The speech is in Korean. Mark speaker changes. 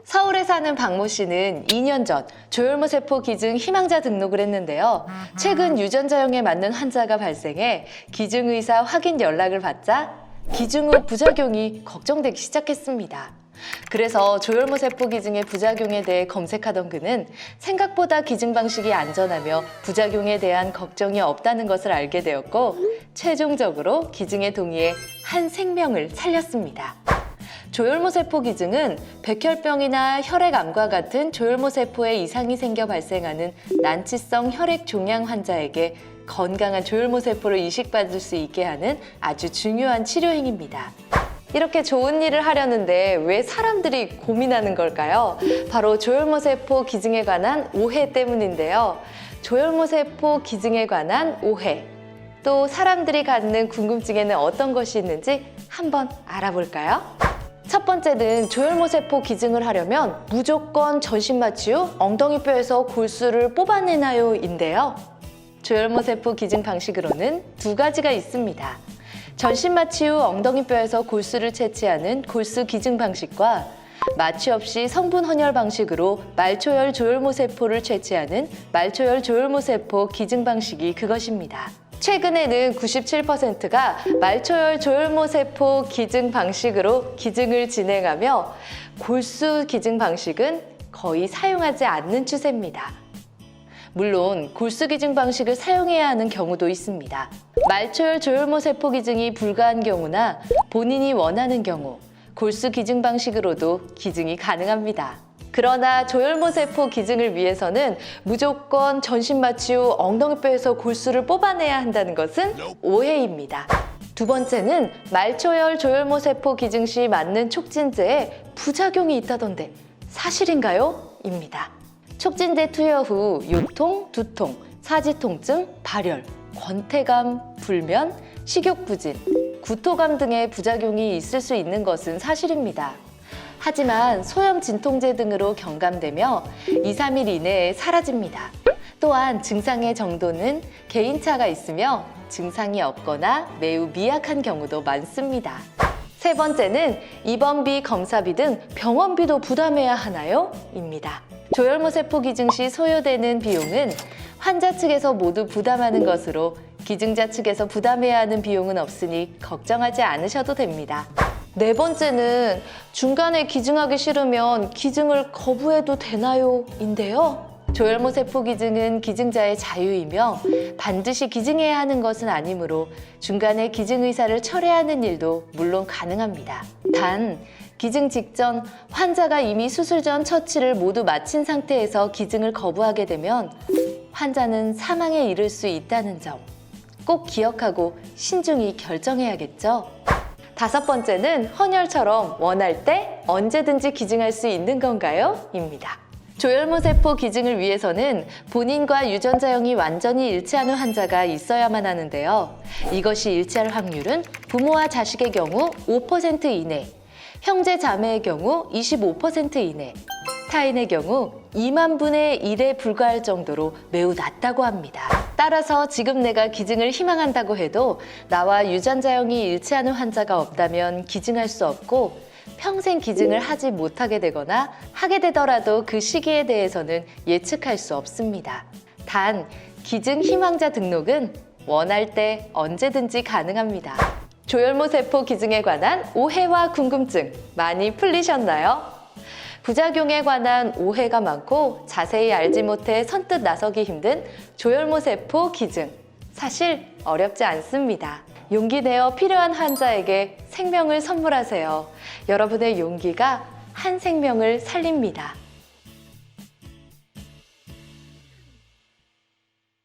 Speaker 1: 서울에 사는 박모 씨는 2년 전 조혈모세포 기증 희망자 등록을 했는데요. 최근 유전자형에 맞는 환자가 발생해 기증의사 확인 연락을 받자 기증 후 부작용이 걱정되기 시작했습니다. 그래서 조혈모세포 기증의 부작용에 대해 검색하던 그는 생각보다 기증 방식이 안전하며 부작용에 대한 걱정이 없다는 것을 알게 되었고 최종적으로 기증에 동의해 한 생명을 살렸습니다. 조혈모세포 기증은 백혈병이나 혈액암과 같은 조혈모세포에 이상이 생겨 발생하는 난치성 혈액종양 환자에게 건강한 조혈모세포를 이식받을 수 있게 하는 아주 중요한 치료행위입니다. 이렇게 좋은 일을 하려는데 왜 사람들이 고민하는 걸까요? 바로 조혈모세포 기증에 관한 오해 때문인데요. 조혈모세포 기증에 관한 오해, 또 사람들이 갖는 궁금증에는 어떤 것이 있는지 한번 알아볼까요? 첫 번째는 조혈모세포 기증을 하려면 무조건 전신마취 후 엉덩이뼈에서 골수를 뽑아내나요? 인데요. 조혈모세포 기증 방식으로는 두 가지가 있습니다. 전신마취 후 엉덩이뼈에서 골수를 채취하는 골수 기증 방식과 마취 없이 성분 혼혈 방식으로 말초열 조혈모세포를 채취하는 말초열 조혈모세포 기증 방식이 그것입니다. 최근에는 97%가 말초열 조혈모세포 기증 방식으로 기증을 진행하며 골수 기증 방식은 거의 사용하지 않는 추세입니다. 물론 골수 기증 방식을 사용해야 하는 경우도 있습니다. 말초열 조혈모세포 기증이 불가한 경우나 본인이 원하는 경우 골수 기증 방식으로도 기증이 가능합니다. 그러나 조혈모세포 기증을 위해서는 무조건 전신마취 후 엉덩이뼈에서 골수를 뽑아내야 한다는 것은 오해입니다. 두 번째는 말초열 조혈모세포 기증 시 맞는 촉진제에 부작용이 있다던데 사실인가요? 입니다. 촉진제 투여 후 요통, 두통, 사지통증, 발열, 권태감, 불면, 식욕부진, 구토감 등의 부작용이 있을 수 있는 것은 사실입니다. 하지만 소염 진통제 등으로 경감되며 2, 3일 이내에 사라집니다. 또한 증상의 정도는 개인차가 있으며 증상이 없거나 매우 미약한 경우도 많습니다. 세 번째는 입원비, 검사비 등 병원비도 부담해야 하나요? 입니다. 조혈모세포 기증 시 소요되는 비용은 환자 측에서 모두 부담하는 것으로 기증자 측에서 부담해야 하는 비용은 없으니 걱정하지 않으셔도 됩니다. 네 번째는 중간에 기증하기 싫으면 기증을 거부해도 되나요? 인데요. 조혈모세포 기증은 기증자의 자유이며 반드시 기증해야 하는 것은 아니므로 중간에 기증 의사를 철회하는 일도 물론 가능합니다. 단 기증 직전 환자가 이미 수술 전 처치를 모두 마친 상태에서 기증을 거부하게 되면 환자는 사망에 이를 수 있다는 점 꼭 기억하고 신중히 결정해야겠죠. 다섯 번째는 헌혈처럼 원할 때 언제든지 기증할 수 있는 건가요? 입니다. 조혈모세포 기증을 위해서는 본인과 유전자형이 완전히 일치하는 환자가 있어야만 하는데요. 이것이 일치할 확률은 부모와 자식의 경우 5% 이내, 형제 자매의 경우 25% 이내, 타인의 경우 2만 분의 1에 불과할 정도로 매우 낮다고 합니다. 따라서 지금 내가 기증을 희망한다고 해도 나와 유전자형이 일치하는 환자가 없다면 기증할 수 없고 평생 기증을 하지 못하게 되거나 하게 되더라도 그 시기에 대해서는 예측할 수 없습니다. 단, 기증 희망자 등록은 원할 때 언제든지 가능합니다. 조혈모세포 기증에 관한 오해와 궁금증 많이 풀리셨나요? 부작용에 관한 오해가 많고 자세히 알지 못해 선뜻 나서기 힘든 조혈모세포 기증. 사실 어렵지 않습니다. 용기 내어 필요한 환자에게 생명을 선물하세요. 여러분의 용기가 한 생명을 살립니다.